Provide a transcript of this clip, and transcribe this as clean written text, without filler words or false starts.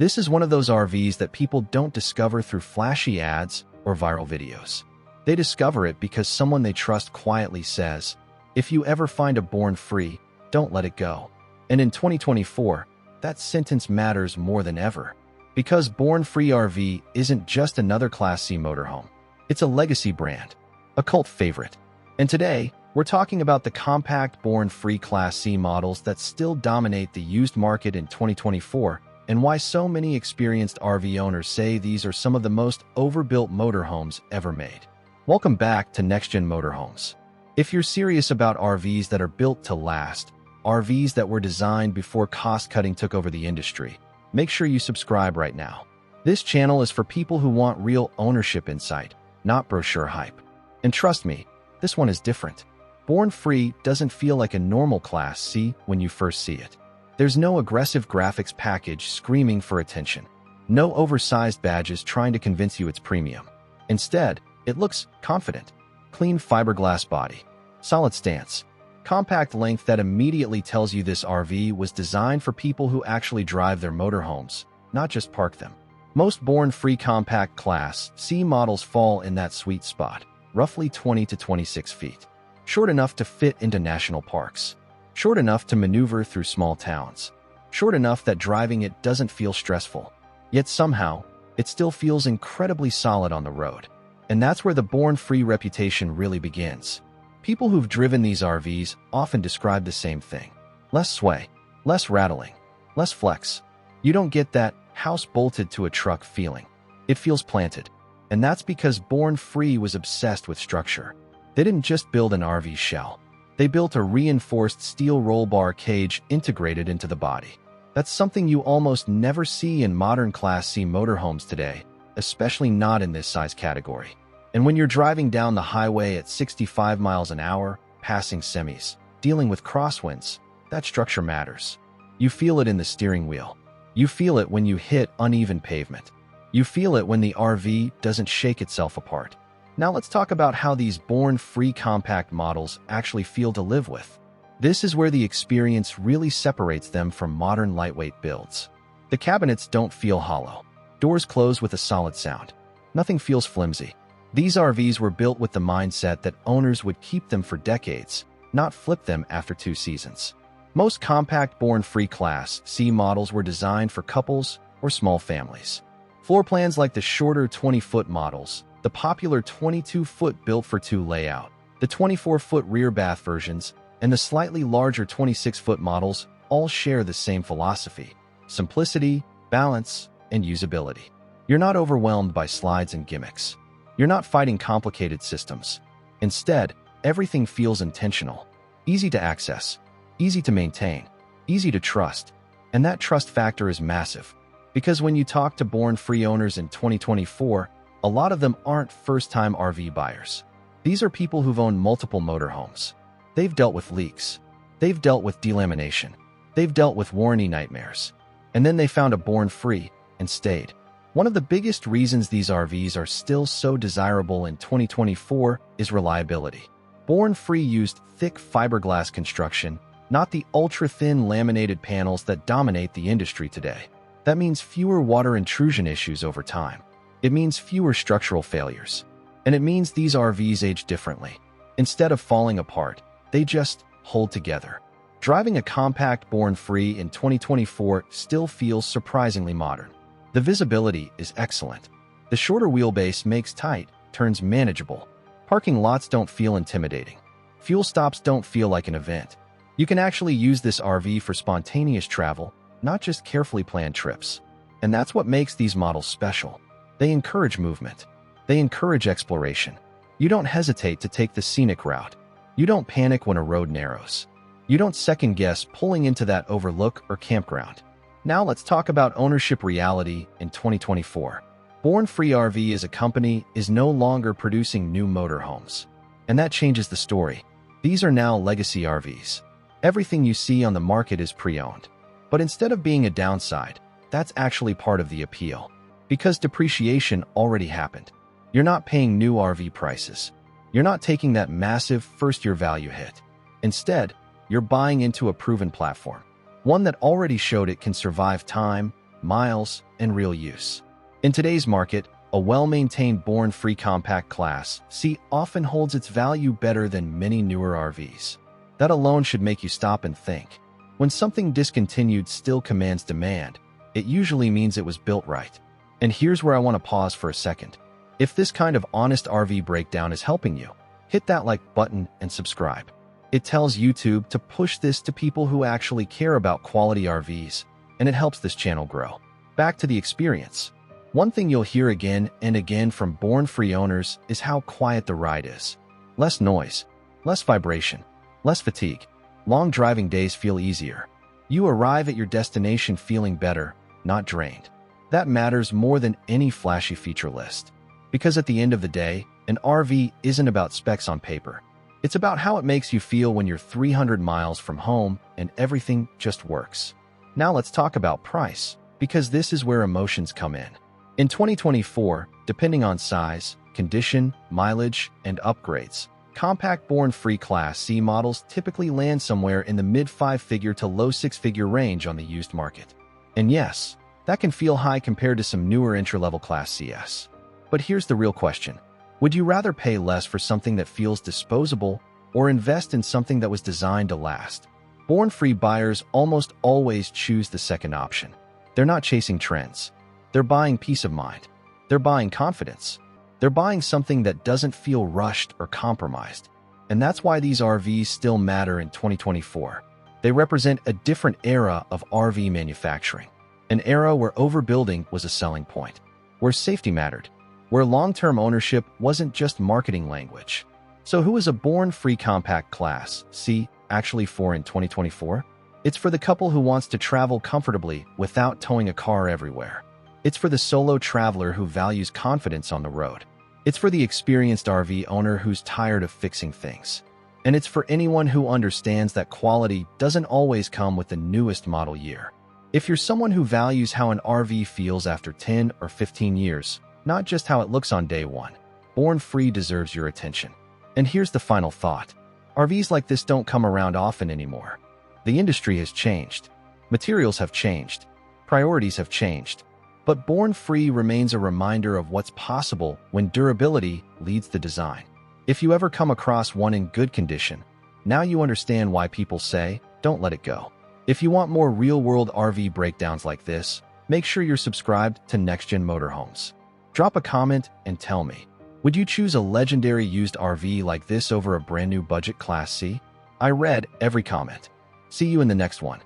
This is one of those RVs that people don't discover through flashy ads or viral videos. They discover it because someone they trust quietly says, "If you ever find a Born Free, don't let it go." And in 2024, that sentence matters more than ever. Because Born Free RV isn't just another Class C motorhome. It's a legacy brand, a cult favorite. And today, we're talking about the compact Born Free Class C models that still dominate the used market in 2024, and why so many experienced RV owners say these are some of the most overbuilt motorhomes ever made. Welcome back to NextGen Motorhomes. If you're serious about RVs that are built to last, RVs that were designed before cost-cutting took over the industry, make sure you subscribe right now. This channel is for people who want real ownership insight, not brochure hype. And trust me, this one is different. Born Free doesn't feel like a normal Class C when you first see it. There's no aggressive graphics package screaming for attention. No oversized badges trying to convince you it's premium. Instead, it looks confident. Clean fiberglass body. Solid stance. Compact length that immediately tells you this RV was designed for people who actually drive their motorhomes, not just park them. Most Born Free compact Class C models fall in that sweet spot, roughly 20 to 26 feet. Short enough to fit into national parks. Short enough to maneuver through small towns. Short enough that driving it doesn't feel stressful. Yet somehow, it still feels incredibly solid on the road. And that's where the Born Free reputation really begins. People who've driven these RVs often describe the same thing. Less sway, less rattling, less flex. You don't get that house bolted to a truck feeling. It feels planted. And that's because Born Free was obsessed with structure. They didn't just build an RV shell. They built a reinforced steel roll bar cage integrated into the body. That's something you almost never see in modern Class C motorhomes today, especially not in this size category. And when you're driving down the highway at 65 miles an hour, passing semis, dealing with crosswinds, that structure matters. You feel it in the steering wheel. You feel it when you hit uneven pavement. You feel it when the RV doesn't shake itself apart. Now let's talk about how these Born Free compact models actually feel to live with. This is where the experience really separates them from modern lightweight builds. The cabinets don't feel hollow. Doors close with a solid sound. Nothing feels flimsy. These RVs were built with the mindset that owners would keep them for decades, not flip them after 2 seasons. Most compact Born Free Class C models were designed for couples or small families. Floor plans like the shorter 20-foot models, the popular 22-foot built for 2 layout, the 24-foot rear bath versions, and the slightly larger 26-foot models all share the same philosophy: simplicity, balance, and usability. You're not overwhelmed by slides and gimmicks. You're not fighting complicated systems. Instead, everything feels intentional, easy to access, easy to maintain, easy to trust. And that trust factor is massive. Because when you talk to Born Free owners in 2024, a lot of them aren't first-time RV buyers. These are people who've owned multiple motorhomes. They've dealt with leaks. They've dealt with delamination. They've dealt with warranty nightmares. And then they found a Born Free and stayed. One of the biggest reasons these RVs are still so desirable in 2024 is reliability. Born Free used thick fiberglass construction, not the ultra-thin laminated panels that dominate the industry today. That means fewer water intrusion issues over time. It means fewer structural failures. And it means these RVs age differently. Instead of falling apart, they just hold together. Driving a compact Born Free in 2024 still feels surprisingly modern. The visibility is excellent. The shorter wheelbase makes tight turns manageable. Parking lots don't feel intimidating. Fuel stops don't feel like an event. You can actually use this RV for spontaneous travel, not just carefully planned trips. And that's what makes these models special. They encourage movement. They encourage exploration. You don't hesitate to take the scenic route. You don't panic when a road narrows. You don't second-guess pulling into that overlook or campground. Now let's talk about ownership reality in 2024. Born Free RV as a company is no longer producing new motorhomes. And that changes the story. These are now legacy RVs. Everything you see on the market is pre-owned. But instead of being a downside, that's actually part of the appeal. Because depreciation already happened. You're not paying new RV prices. You're not taking that massive first-year value hit. Instead, you're buying into a proven platform. One that already showed it can survive time, miles, and real use. In today's market, a well-maintained born-free compact Class C often holds its value better than many newer RVs. That alone should make you stop and think. When something discontinued still commands demand, it usually means it was built right. And here's where I want to pause for a second. If this kind of honest RV breakdown is helping you, hit that like button and subscribe. It tells YouTube to push this to people who actually care about quality RVs, and it helps this channel grow. Back to the experience. One thing you'll hear again and again from born-free owners is how quiet the ride is. Less noise, less vibration, less fatigue. Long driving days feel easier. You arrive at your destination feeling better, not drained. That matters more than any flashy feature list. Because at the end of the day, an RV isn't about specs on paper. It's about how it makes you feel when you're 300 miles from home and everything just works. Now let's talk about price, because this is where emotions come in. In 2024, depending on size, condition, mileage, and upgrades, compact born-free Class C models typically land somewhere in the mid-5-figure to low 6-figure range on the used market. And yes, that can feel high compared to some newer entry-level Class CS. But here's the real question. Would you rather pay less for something that feels disposable or invest in something that was designed to last? Born-free buyers almost always choose the second option. They're not chasing trends. They're buying peace of mind. They're buying confidence. They're buying something that doesn't feel rushed or compromised. And that's why these RVs still matter in 2024. They represent a different era of RV manufacturing. An era where overbuilding was a selling point, where safety mattered, where long-term ownership wasn't just marketing language. So who is a born-free compact Class C actually for in 2024? It's for the couple who wants to travel comfortably without towing a car everywhere. It's for the solo traveler who values confidence on the road. It's for the experienced RV owner who's tired of fixing things. And it's for anyone who understands that quality doesn't always come with the newest model year. If you're someone who values how an RV feels after 10 or 15 years, not just how it looks on day one, born-free deserves your attention. And here's the final thought. RVs like this don't come around often anymore. The industry has changed. Materials have changed. Priorities have changed. But born-free remains a reminder of what's possible when durability leads the design. If you ever come across one in good condition, now you understand why people say, don't let it go. If you want more real-world RV breakdowns like this, make sure you're subscribed to NextGen Motorhomes. Drop a comment and tell me, would you choose a legendary used RV like this over a brand new budget Class C? I read every comment. See you in the next one.